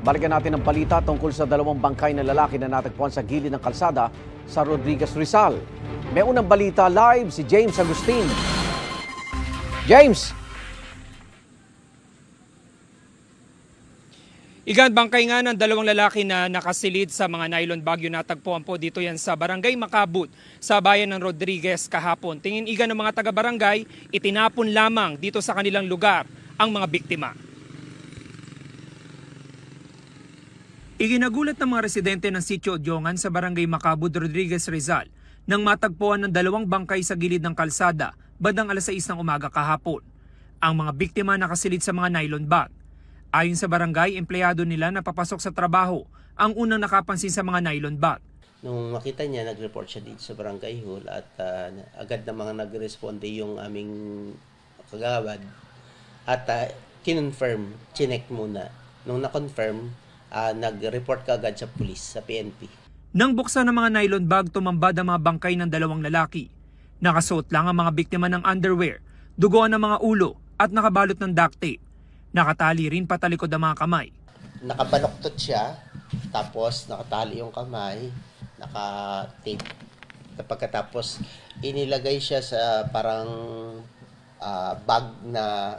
Balikan natin ang balita tungkol sa dalawang bangkay na lalaki na natagpuan sa gilid ng kalsada sa Rodriguez, Rizal. May unang balita live si James Agustin. James! Igan, bangkay nga ng dalawang lalaki na nakasilid sa mga nylon bag yung natagpuan po dito yan sa Barangay Makabut sa bayan ng Rodriguez kahapon. Tingin igan ng mga taga-barangay, itinapon lamang dito sa kanilang lugar ang mga biktima. Iginagulat ng mga residente ng Sitio Odyongan sa Barangay Makabut, Rodriguez, Rizal nang matagpuan ng dalawang bangkay sa gilid ng kalsada bandang alas 6 ng umaga kahapon. Ang mga biktima nakasilid sa mga nylon bag. Ayon sa barangay, empleyado nila na papasok sa trabaho ang unang nakapansin sa mga nylon bag. Nung makita niya, nag-report siya dito sa barangay hall at agad na mga nag-responde yung aming kagawad at kinonfirm, chinek muna. Nung na-confirm, nag-report ka agad sa pulis, sa PNP. Nang buksan ng mga nylon bag, tumambad ang mga bangkay ng dalawang lalaki. Nakasuot lang ang mga biktima ng underwear, duguan ng mga ulo at nakabalot ng duct tape. Nakatali rin patalikod ang mga kamay. Nakabaloktot siya, tapos nakatali yung kamay, naka-tape. Pagkatapos, inilagay siya sa parang bag na,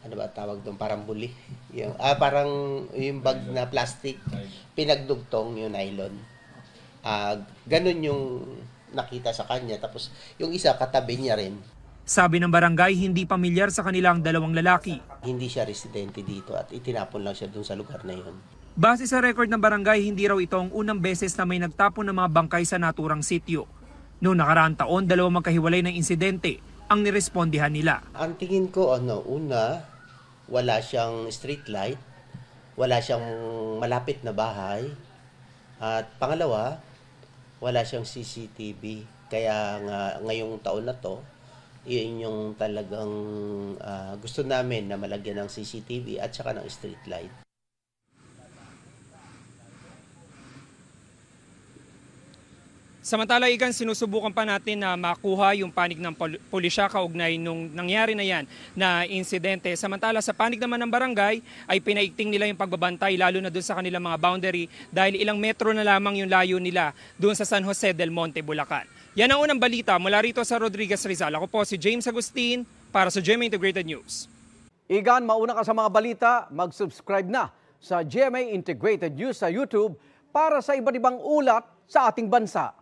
ano ba tawag doon, parang buli. Parang yung bag na plastic, pinagdugtong yung nylon. Ganun yung nakita sa kanya, tapos yung isa katabi niya rin. Sabi ng barangay, hindi pamilyar sa kanilang dalawang lalaki. Hindi siya residente dito at itinapon lang siya dun sa lugar na yun. Base sa record ng barangay, hindi raw ito ang unang beses na may nagtapon ng mga bangkay sa naturang sityo. Noong nakaraang taon, dalawang magkahiwalay ng insidente ang nirespondihan nila. Ang tingin ko, una, wala siyang street light, wala siyang malapit na bahay, at pangalawa, wala siyang CCTV. Kaya ngayong taon na to, yun yung talagang gusto namin na malagyan ng CCTV at saka ng street light. Samantala, igan, sinusubukan pa natin na makuha yung panig ng pulisya kaugnay nung nangyari na yan na insidente. Samantala, sa panig naman ng barangay ay pinaigting nila yung pagbabantay lalo na doon sa kanilang mga boundary dahil ilang metro na lamang yung layo nila doon sa San Jose del Monte, Bulacan. Yan ang unang balita mula rito sa Rodriguez, Rizal. Ako po si James Agustin para sa GMA Integrated News. Igan, mauna ka sa mga balita, mag-subscribe na sa GMA Integrated News sa YouTube para sa iba't ibang ulat sa ating bansa.